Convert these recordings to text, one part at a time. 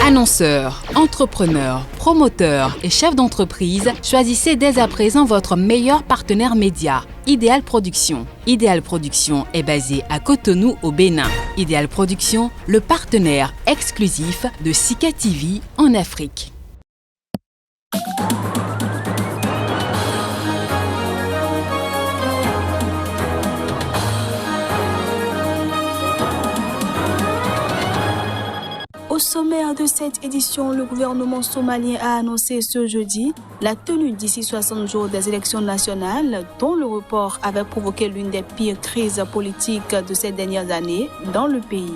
Annonceurs, entrepreneurs, promoteurs et chefs d'entreprise, choisissez dès à présent votre meilleur partenaire média, Ideal Production. Ideal Production est basé à Cotonou au Bénin. Ideal Production, le partenaire exclusif de Sika TV en Afrique. Au sommaire de cette édition, le gouvernement somalien a annoncé ce jeudi la tenue d'ici 60 jours des élections nationales, dont le report avait provoqué l'une des pires crises politiques de ces dernières années dans le pays.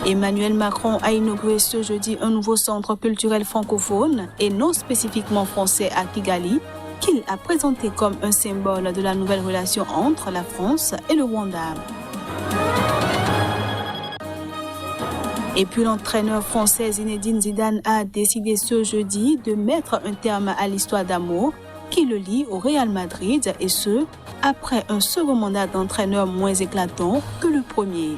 Emmanuel Macron a inauguré ce jeudi un nouveau centre culturel francophone et non spécifiquement français à Kigali, qu'il a présenté comme un symbole de la nouvelle relation entre la France et le Rwanda. Et puis l'entraîneur français Zinedine Zidane a décidé ce jeudi de mettre un terme à l'histoire d'amour qui le lie au Real Madrid, et ce, après un second mandat d'entraîneur moins éclatant que le premier.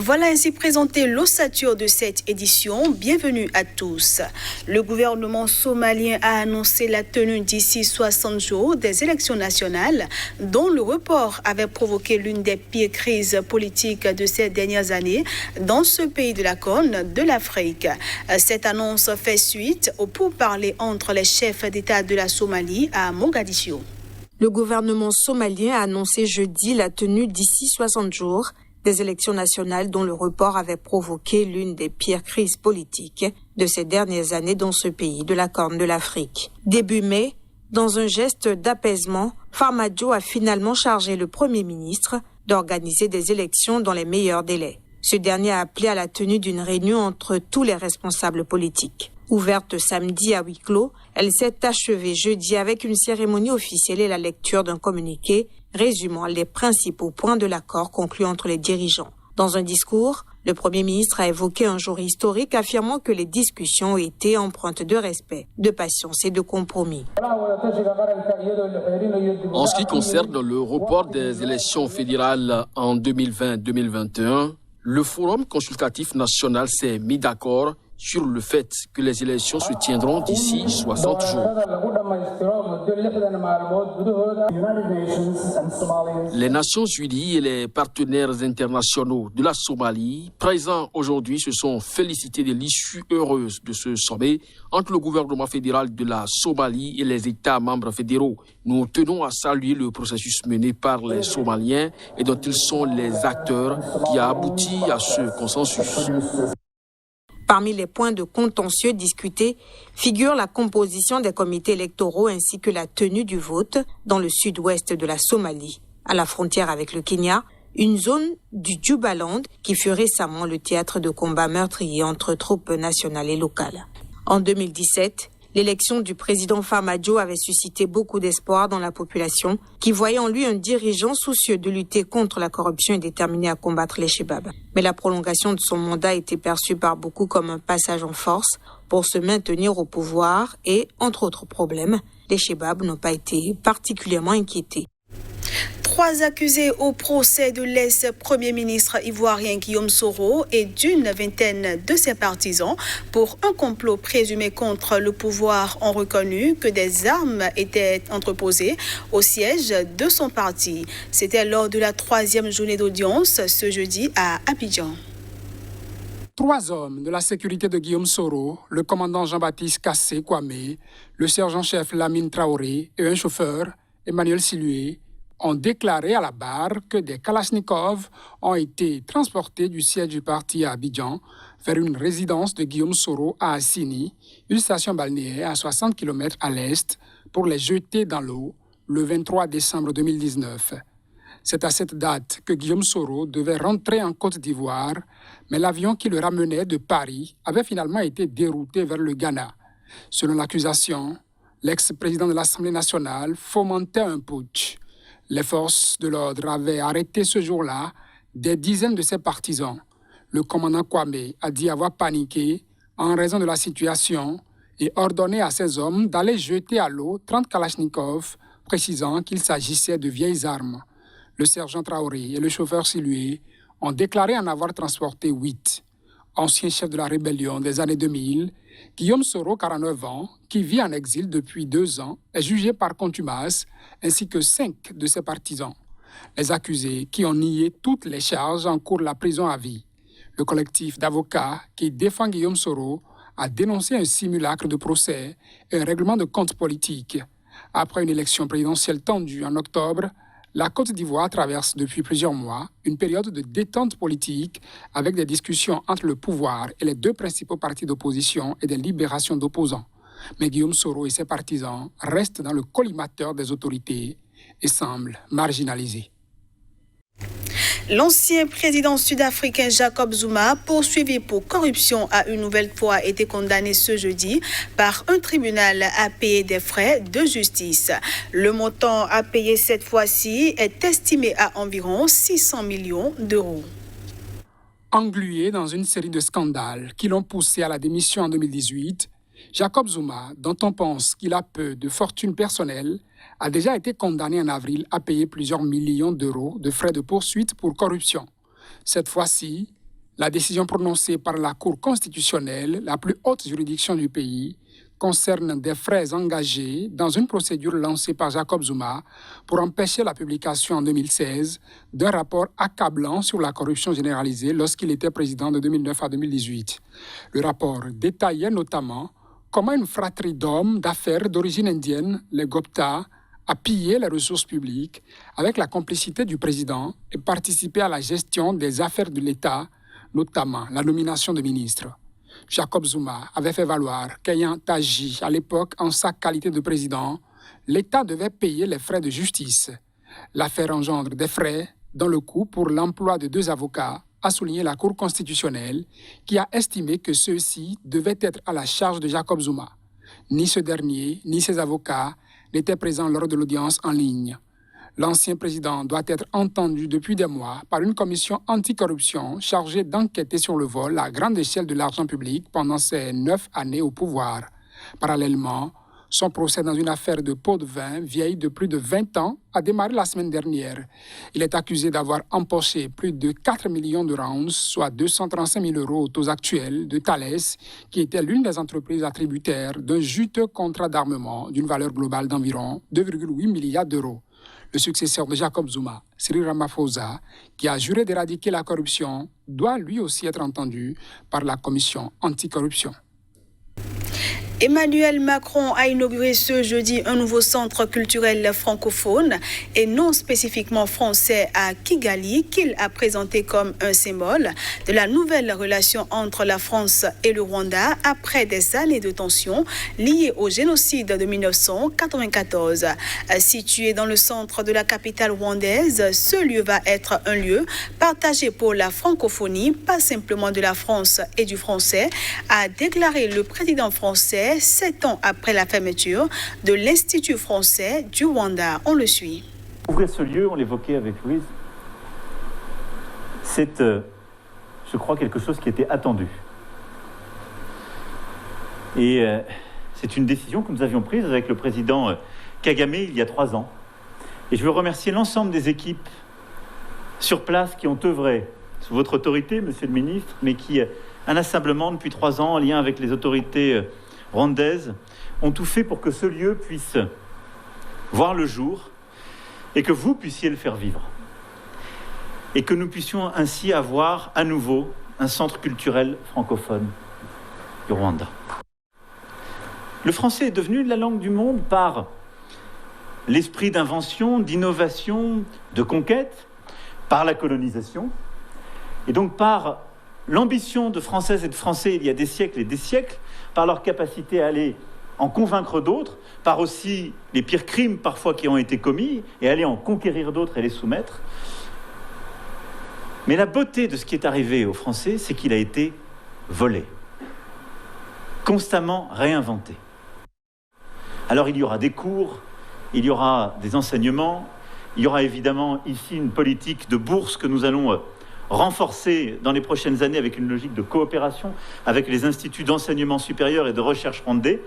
Voilà ainsi présenté l'ossature de cette édition. Bienvenue à tous. Le gouvernement somalien a annoncé la tenue d'ici 60 jours des élections nationales, dont le report avait provoqué l'une des pires crises politiques de ces dernières années dans ce pays de la Corne de l'Afrique. Cette annonce fait suite aux pourparlers entre les chefs d'État de la Somalie à Mogadiscio. Le gouvernement somalien a annoncé jeudi la tenue d'ici 60 jours des élections nationales dont le report avait provoqué l'une des pires crises politiques de ces dernières années dans ce pays de la Corne de l'Afrique. Début mai, dans un geste d'apaisement, Farmajo a finalement chargé le Premier ministre d'organiser des élections dans les meilleurs délais. Ce dernier a appelé à la tenue d'une réunion entre tous les responsables politiques. Ouverte samedi à huis clos, elle s'est achevée jeudi avec une cérémonie officielle et la lecture d'un communiqué résumant les principaux points de l'accord conclu entre les dirigeants. Dans un discours, le Premier ministre a évoqué un jour historique, affirmant que les discussions ont été empreintes de respect, de patience et de compromis. En ce qui concerne le report des élections fédérales en 2020-2021, le Forum consultatif national s'est mis d'accord sur le fait que les élections se tiendront d'ici 60 jours. Les Nations Unies et les partenaires internationaux de la Somalie présents aujourd'hui se sont félicités de l'issue heureuse de ce sommet entre le gouvernement fédéral de la Somalie et les États membres fédéraux. Nous tenons à saluer le processus mené par les Somaliens et dont ils sont les acteurs qui a abouti à ce consensus. Parmi les points de contentieux discutés figure la composition des comités électoraux ainsi que la tenue du vote dans le sud-ouest de la Somalie, à la frontière avec le Kenya, une zone du Jubaland qui fut récemment le théâtre de combats meurtriers entre troupes nationales et locales. En 2017, l'élection du président Farmajo avait suscité beaucoup d'espoir dans la population qui voyait en lui un dirigeant soucieux de lutter contre la corruption et déterminé à combattre les Chebabs. Mais la prolongation de son mandat était perçue par beaucoup comme un passage en force pour se maintenir au pouvoir et, entre autres problèmes, les Chebabs n'ont pas été particulièrement inquiétés. 3 accusés au procès de l'ex-premier ministre ivoirien Guillaume Soro et d'une vingtaine de ses partisans pour un complot présumé contre le pouvoir ont reconnu que des armes étaient entreposées au siège de son parti. C'était lors de la 3e journée d'audience ce jeudi à Abidjan. 3 hommes de la sécurité de Guillaume Soro, le commandant Jean-Baptiste Kassé Kwame, le sergent-chef Lamine Traoré et un chauffeur, Emmanuel Silué, ont déclaré à la barre que des Kalachnikovs ont été transportés du siège du parti à Abidjan vers une résidence de Guillaume Soro à Assini, une station balnéaire à 60 km à l'est, pour les jeter dans l'eau le 23 décembre 2019. C'est à cette date que Guillaume Soro devait rentrer en Côte d'Ivoire, mais l'avion qui le ramenait de Paris avait finalement été dérouté vers le Ghana. Selon l'accusation, l'ex-président de l'Assemblée nationale fomentait un putsch. Les forces de l'ordre avaient arrêté ce jour-là des dizaines de ses partisans. Le commandant Kwame a dit avoir paniqué en raison de la situation et ordonné à ses hommes d'aller jeter à l'eau 30 Kalachnikovs, précisant qu'il s'agissait de vieilles armes. Le sergent Traoré et le chauffeur Silué ont déclaré en avoir transporté 8. Ancien chef de la rébellion des années 2000, Guillaume Soro, 49 ans, qui vit en exil depuis 2 ans, est jugé par contumace, ainsi que 5 de ses partisans. Les accusés qui ont nié toutes les charges encourent la prison à vie. Le collectif d'avocats qui défend Guillaume Soro a dénoncé un simulacre de procès et un règlement de compte politique. Après une élection présidentielle tendue en octobre, la Côte d'Ivoire traverse depuis plusieurs mois une période de détente politique avec des discussions entre le pouvoir et les 2 principaux partis d'opposition et des libérations d'opposants. Mais Guillaume Soro et ses partisans restent dans le collimateur des autorités et semblent marginalisés. L'ancien président sud-africain Jacob Zuma, poursuivi pour corruption, a une nouvelle fois été condamné ce jeudi par un tribunal à payer des frais de justice. Le montant à payer cette fois-ci est estimé à environ 600 millions d'euros. Englué dans une série de scandales qui l'ont poussé à la démission en 2018, Jacob Zuma, dont on pense qu'il a peu de fortune personnelle, a déjà été condamné en avril à payer plusieurs millions d'euros de frais de poursuite pour corruption. Cette fois-ci, la décision prononcée par la Cour constitutionnelle, la plus haute juridiction du pays, concerne des frais engagés dans une procédure lancée par Jacob Zuma pour empêcher la publication en 2016 d'un rapport accablant sur la corruption généralisée lorsqu'il était président de 2009 à 2018. Le rapport détaillait notamment comment une fratrie d'hommes d'affaires d'origine indienne, les Gupta, a pillé les ressources publiques avec la complicité du président et participé à la gestion des affaires de l'État, notamment la nomination de ministres. Jacob Zuma avait fait valoir qu'ayant agi à l'époque en sa qualité de président, l'État devait payer les frais de justice. L'affaire engendre des frais dont le coût pour l'emploi de 2 avocats a souligné la Cour constitutionnelle qui a estimé que ceux-ci devaient être à la charge de Jacob Zuma. Ni ce dernier, ni ses avocats n'étaient présents lors de l'audience en ligne. L'ancien président doit être entendu depuis des mois par une commission anticorruption chargée d'enquêter sur le vol à grande échelle de l'argent public pendant ses 9 années au pouvoir. Parallèlement, son procès dans une affaire de pots de vin vieille de plus de 20 ans a démarré la semaine dernière. Il est accusé d'avoir empoché plus de 4 millions de rounds, soit 235 000 euros au taux actuel, de Thales, qui était l'une des entreprises attributaires d'un juteux contrat d'armement d'une valeur globale d'environ 2,8 milliards d'euros. Le successeur de Jacob Zuma, Cyril Ramaphosa, qui a juré d'éradiquer la corruption, doit lui aussi être entendu par la commission anticorruption. Emmanuel Macron a inauguré ce jeudi un nouveau centre culturel francophone et non spécifiquement français à Kigali qu'il a présenté comme un symbole de la nouvelle relation entre la France et le Rwanda après des années de tensions liées au génocide de 1994. Situé dans le centre de la capitale rwandaise, ce lieu va être un lieu partagé pour la francophonie, pas simplement de la France et du français, a déclaré le président français 7 ans après la fermeture de l'Institut français du Rwanda. On le suit. Ouvrir ce lieu, on l'évoquait avec Louise, c'est, je crois, quelque chose qui était attendu. Et c'est une décision que nous avions prise avec le président Kagame il y a 3 ans. Et je veux remercier l'ensemble des équipes sur place qui ont œuvré sous votre autorité, monsieur le ministre, mais qui, inlassablement, depuis 3 ans, en lien avec les autorités rwandaises, ont tout fait pour que ce lieu puisse voir le jour et que vous puissiez le faire vivre. Et que nous puissions ainsi avoir à nouveau un centre culturel francophone du Rwanda. Le français est devenu la langue du monde par l'esprit d'invention, d'innovation, de conquête, par la colonisation, et donc par l'ambition de Françaises et de Français il y a des siècles et des siècles, par leur capacité à aller en convaincre d'autres, par aussi les pires crimes parfois qui ont été commis, et aller en conquérir d'autres et les soumettre. Mais la beauté de ce qui est arrivé aux Français, c'est qu'il a été volé, constamment réinventé. Alors il y aura des cours, il y aura des enseignements, il y aura évidemment ici une politique de bourse que nous allons renforcer dans les prochaines années avec une logique de coopération avec les instituts d'enseignement supérieur et de recherche rwandais.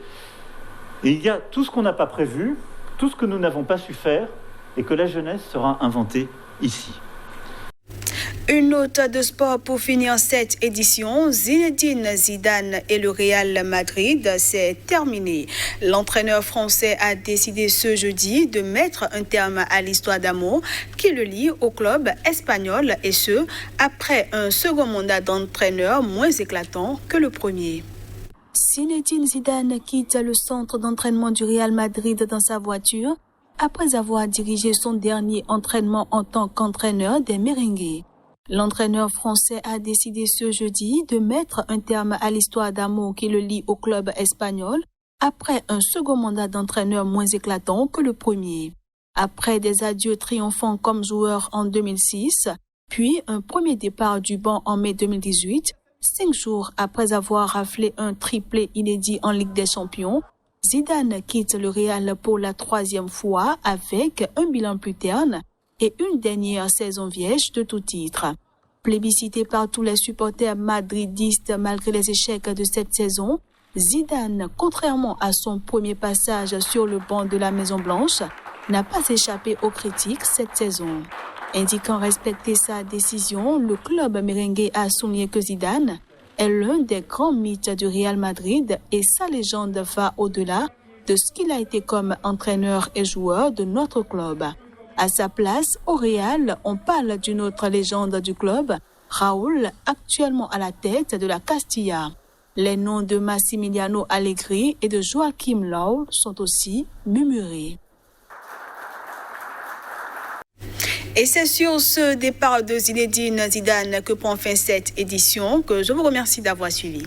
Et il y a tout ce qu'on n'a pas prévu, tout ce que nous n'avons pas su faire et que la jeunesse sera inventée ici. Une note de sport pour finir cette édition. Zinedine Zidane et le Real Madrid, c'est terminé. L'entraîneur français a décidé ce jeudi de mettre un terme à l'histoire d'amour qui le lie au club espagnol, et ce, après un second mandat d'entraîneur moins éclatant que le premier. Zinedine Zidane quitte le centre d'entraînement du Real Madrid dans sa voiture après avoir dirigé son dernier entraînement en tant qu'entraîneur des Merengues. L'entraîneur français a décidé ce jeudi de mettre un terme à l'histoire d'amour qui le lie au club espagnol après un second mandat d'entraîneur moins éclatant que le premier. Après des adieux triomphants comme joueur en 2006, puis un premier départ du banc en mai 2018, 5 jours après avoir raflé un triplé inédit en Ligue des Champions, Zidane quitte le Real pour la 3e fois avec un bilan plus terne et une dernière saison vierge de tout titre. Plébiscité par tous les supporters madridistes malgré les échecs de cette saison, Zidane, contrairement à son premier passage sur le banc de la Maison-Blanche, n'a pas échappé aux critiques cette saison. Indiquant respecter sa décision, le club merengue a souligné que Zidane est l'un des grands mythes du Real Madrid et sa légende va au-delà de ce qu'il a été comme entraîneur et joueur de notre club. À sa place, au Real, on parle d'une autre légende du club, Raúl, actuellement à la tête de la Castilla. Les noms de Massimiliano Allegri et de Joachim Löw sont aussi murmurés. Et c'est sur ce départ de Zinedine Zidane que prend fin cette édition, que je vous remercie d'avoir suivi.